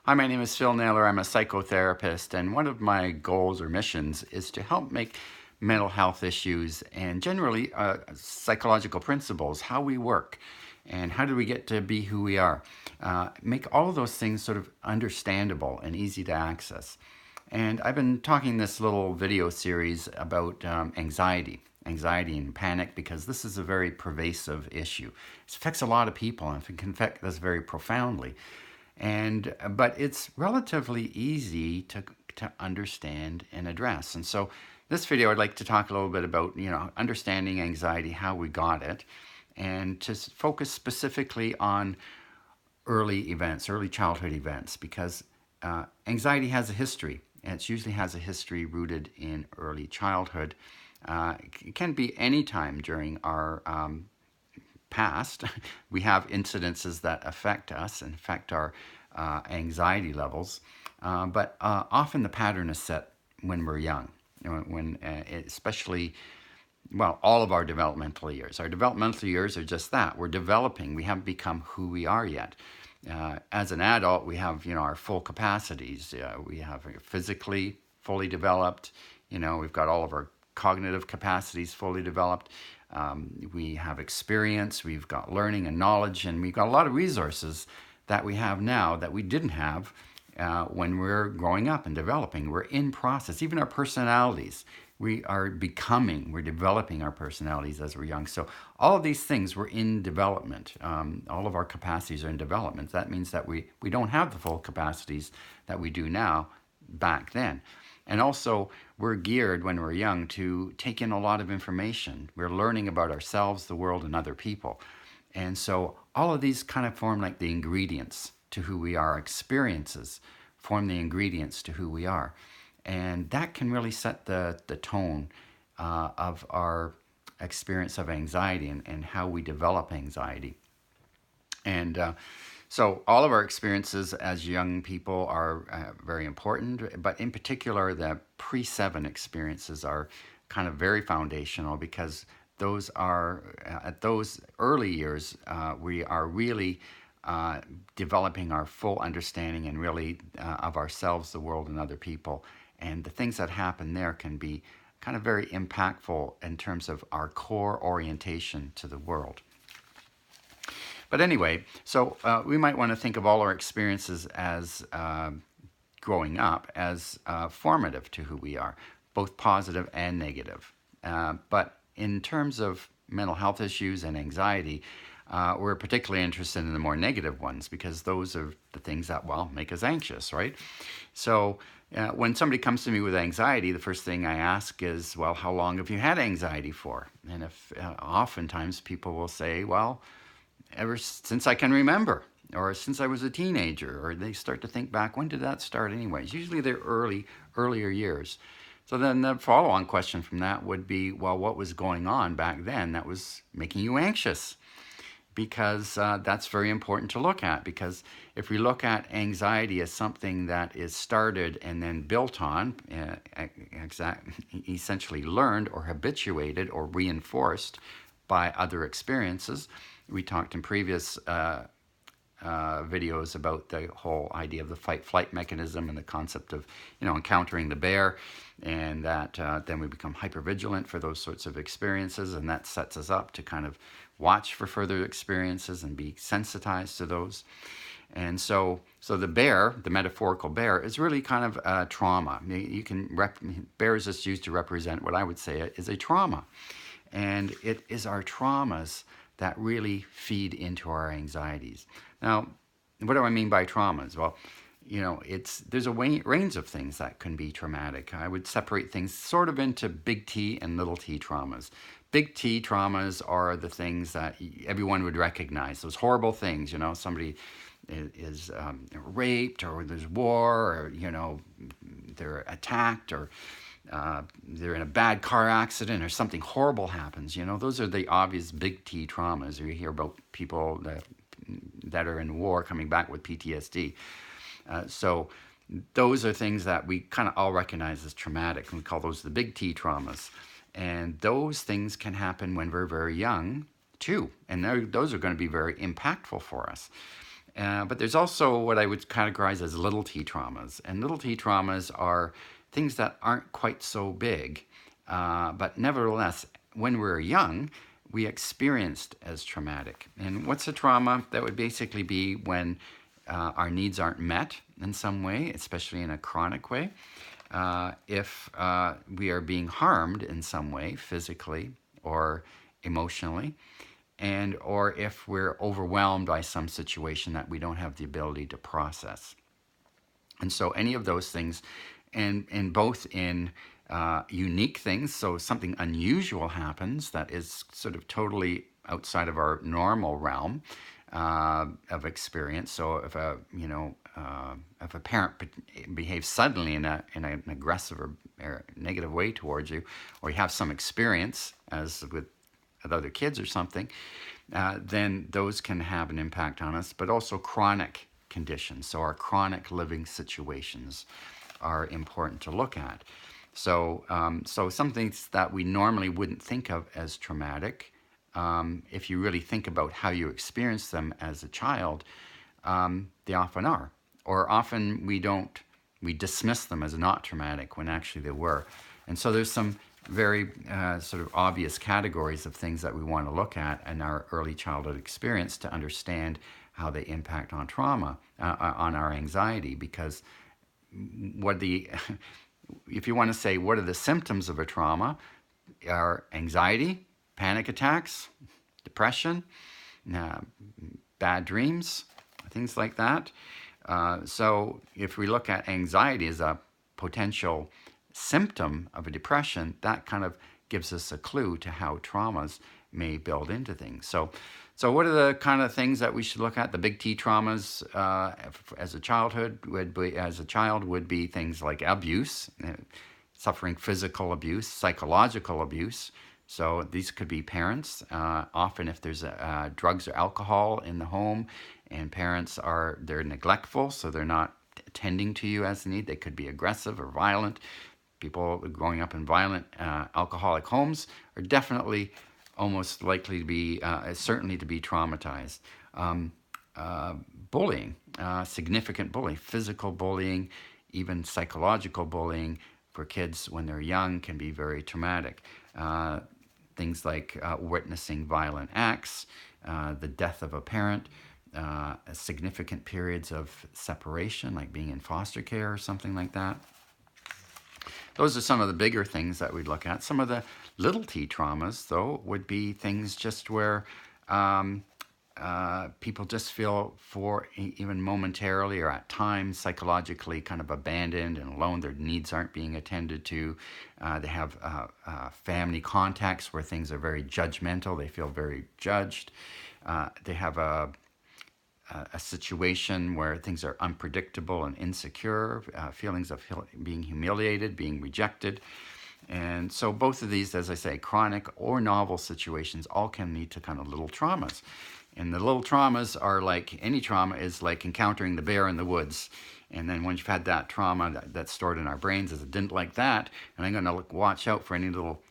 Hi, my name is Phil Naylor. I'm a psychotherapist, and one of my goals or missions is to help make mental health issues and generally psychological principles, how we work, and how do we get to be who we are, make all of those things sort of understandable and easy to access. And I've been talking this little video series about anxiety and panic, because this is a very pervasive issue. It affects a lot of people, and it can affect us very profoundly. But it's relatively easy to understand and address. And so this video, I'd like to talk a little bit about, understanding anxiety, how we got it, and to focus specifically on early events, early childhood events, because anxiety has a history, and it usually has a history rooted in early childhood. It can be any time during our past. We have incidences that affect us and affect our anxiety levels, but often the pattern is set when we're young, especially, well, all of our developmental years. Our developmental years are just that. We're developing. We haven't become who we are yet. As an adult, we have, our full capacities. We have physically fully developed. We've got all of our cognitive capacities fully developed. We have experience, we've got learning and knowledge, and we've got a lot of resources that we have now that we didn't have when we're growing up and developing. We're in process. Even our personalities, we're developing our personalities as we're young. So all of these things, we're in development. All of our capacities are in development. That means that we don't have the full capacities that we do now back then. And also, we're geared when we're young to take in a lot of information. We're learning about ourselves, the world, and other people. And so all of these kind of form like the ingredients to who we are. Experiences form the ingredients to who we are. And that can really set the tone of our experience of anxiety and how we develop anxiety. And so all of our experiences as young people are very important, but in particular, the pre-7 experiences are kind of very foundational, because those are, at those early years, we are really developing our full understanding and really of ourselves, the world, and other people. And the things that happen there can be kind of very impactful in terms of our core orientation to the world. But anyway, so we might want to think of all our experiences as growing up as formative to who we are, both positive and negative. But in terms of mental health issues and anxiety, we're particularly interested in the more negative ones, because those are the things that, well, make us anxious, right? So when somebody comes to me with anxiety, the first thing I ask is, well, how long have you had anxiety for? And if oftentimes people will say, well, ever since I can remember, or since I was a teenager, or they start to think back, when did that start anyways? Usually they're earlier years. So then the follow-on question from that would be, well, what was going on back then that was making you anxious? Because that's very important to look at, because if we look at anxiety as something that is started and then built on, essentially learned or habituated or reinforced by other experiences. We talked in previous videos about the whole idea of the fight-flight mechanism and the concept of, encountering the bear, and that then we become hypervigilant for those sorts of experiences, and that sets us up to kind of watch for further experiences and be sensitized to those. And so the bear, the metaphorical bear, is really kind of a trauma. Bear is just used to represent what I would say is a trauma. And it is our traumas that really feed into our anxieties. Now, what do I mean by traumas? Well, there's a range of things that can be traumatic. I would separate things sort of into big T and little t traumas. Big T traumas are the things that everyone would recognize, those horrible things, somebody is raped, or there's war, or, they're attacked, or they're in a bad car accident, or something horrible happens. Those are the obvious big T traumas. You hear about people that are in war coming back with PTSD. So those are things that we kind of all recognize as traumatic, and we call those the big T traumas. And those things can happen when we're very young too, and those are going to be very impactful for us. But there's also what I would categorize as little t traumas. And little t traumas are things that aren't quite so big, but nevertheless, when we're young, we experienced as traumatic. And what's a trauma? That would basically be when our needs aren't met in some way, especially in a chronic way. If we are being harmed in some way, physically or emotionally, and or if we're overwhelmed by some situation that we don't have the ability to process. And so any of those things, and both in unique things, so something unusual happens that is sort of totally outside of our normal realm of experience. So if a parent behaves suddenly in an aggressive or negative way towards you, or you have some experience as with other kids or something, then those can have an impact on us. But also chronic conditions, so our chronic living situations are important to look at. So some things that we normally wouldn't think of as traumatic, if you really think about how you experience them as a child, they often are. Or often we dismiss them as not traumatic when actually they were. And so there's some very sort of obvious categories of things that we want to look at in our early childhood experience to understand how they impact on trauma, on our anxiety. Because if you want to say what are the symptoms of a trauma, are anxiety, panic attacks, depression, bad dreams, things like that. So if we look at anxiety as a potential symptom of a depression, that kind of gives us a clue to how traumas may build into things. So what are the kind of things that we should look at? The big T traumas as a child would be things like abuse, suffering physical abuse, psychological abuse. So these could be parents. Often if there's drugs or alcohol in the home and parents they're neglectful, so they're not tending to you as they need, they could be aggressive or violent. People growing up in violent alcoholic homes are definitely almost likely to be, certainly to be traumatized. Bullying, significant bullying, physical bullying, even psychological bullying for kids when they're young can be very traumatic. Things like witnessing violent acts, the death of a parent, significant periods of separation, like being in foster care or something like that. Those are some of the bigger things that we'd look at. Some of the little t traumas, though, would be things just where people just feel for even momentarily or at times psychologically kind of abandoned and alone. Their needs aren't being attended to. They have family contacts where things are very judgmental. They feel very judged. They have a situation where things are unpredictable and insecure, feelings of being humiliated, being rejected. And so both of these, as I say, chronic or novel situations, all can lead to kind of little traumas. And the little traumas are like, any trauma is like encountering the bear in the woods. And then once you've had that trauma that's stored in our brains as a didn't like that, and I'm going to watch out for any little,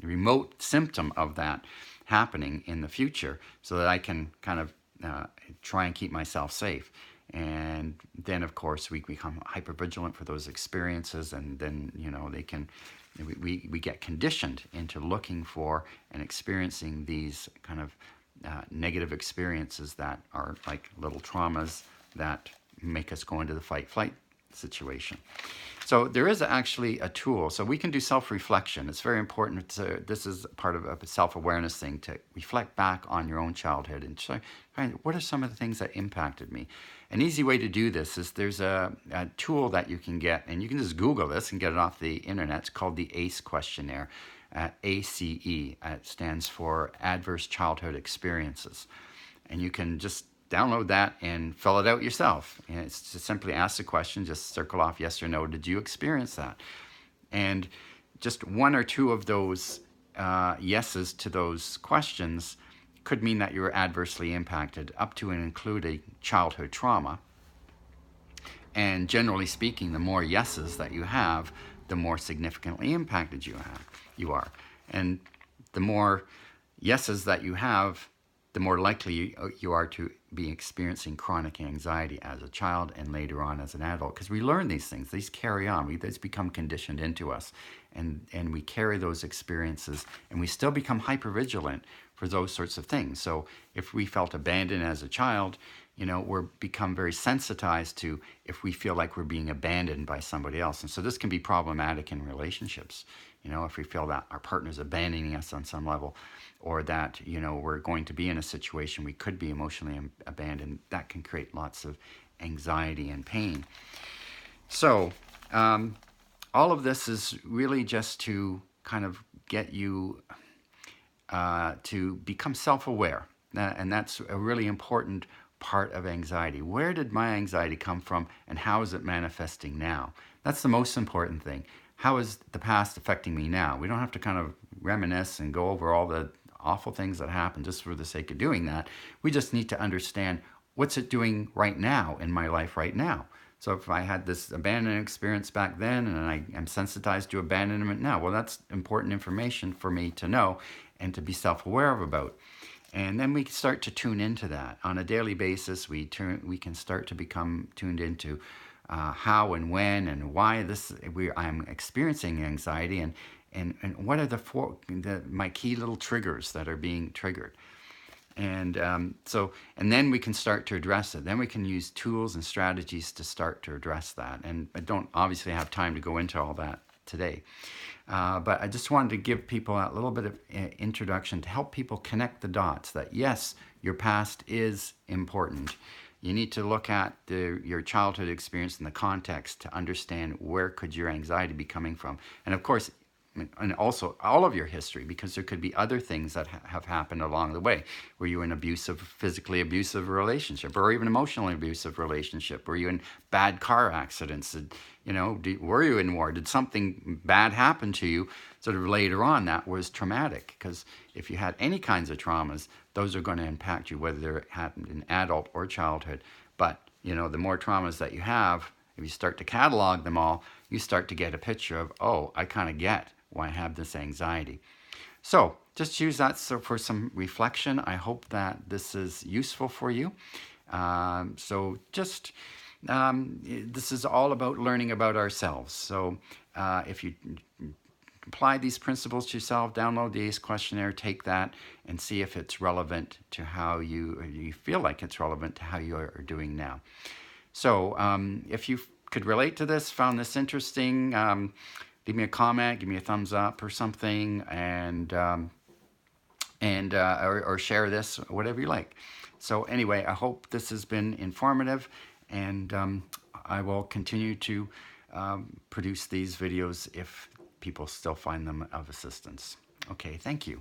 remote symptom of that happening in the future so that I can kind of try and keep myself safe. And then of course we become hypervigilant for those experiences, and then we get conditioned into looking for and experiencing these kind of negative experiences that are like little traumas that make us go into the fight-flight situation. So there is actually a tool. So we can do self-reflection. It's very important. This is part of a self-awareness thing, to reflect back on your own childhood and find what are some of the things that impacted me. An easy way to do this is there's a tool that you can get, and you can just Google this and get it off the internet. It's called the ACE questionnaire. ACE. It stands for Adverse Childhood Experiences. And you can just download that and fill it out yourself. And it's just simply ask the question, just circle off yes or no. Did you experience that? And just one or two of those yeses to those questions could mean that you were adversely impacted, up to and including childhood trauma. And generally speaking, the more yeses that you have, the more significantly impacted you are. And the more yeses that you have, the more likely you are to be experiencing chronic anxiety as a child and later on as an adult, because we learn these things. These carry on. These become conditioned into us, and we carry those experiences, and we still become hypervigilant for those sorts of things. So if we felt abandoned as a child, we're become very sensitized to if we feel like we're being abandoned by somebody else. And so this can be problematic in relationships. If we feel that our partner's abandoning us on some level, or that, we're going to be in a situation we could be emotionally abandoned, that can create lots of anxiety and pain. So all of this is really just to kind of get you to become self-aware. And that's a really important part of anxiety. Where did my anxiety come from, and how is it manifesting now? That's the most important thing. How is the past affecting me now? We don't have to kind of reminisce and go over all the awful things that happened just for the sake of doing that. We just need to understand, what's it doing right now in my life right now? So if I had this abandonment experience back then and I am sensitized to abandonment now, well, that's important information for me to know and to be self-aware of about. And then we start to tune into that. On a daily basis, we can start to become tuned into how and when and why I'm experiencing anxiety, and what are my key little triggers that are being triggered. And then we can start to address it. Then we can use tools and strategies to start to address that. And I don't obviously have time to go into all that today. But I just wanted to give people a little bit of introduction to help people connect the dots that, yes, your past is important. You need to look at your childhood experience in the context to understand where could your anxiety be coming from. And of course, and also all of your history, because there could be other things that have happened along the way. Were you in physically abusive relationship, or even emotionally abusive relationship? Were you in bad car accidents? Were you in war? Did something bad happen to you sort of later on that was traumatic? Because if you had any kinds of traumas, those are going to impact you, whether it happened in adult or childhood. But, the more traumas that you have, if you start to catalog them all, you start to get a picture of, oh, I kind of get why I have this anxiety. So just use that for some reflection. I hope that this is useful for you. This is all about learning about ourselves. So if you apply these principles to yourself, download the ACE questionnaire, take that, and see if it's relevant to how you feel like it's relevant to how you are doing now. So if you could relate to this, found this interesting, leave me a comment, give me a thumbs up or something, or share this, whatever you like. So anyway, I hope this has been informative, and I will continue to produce these videos if people still find them of assistance. Okay, thank you.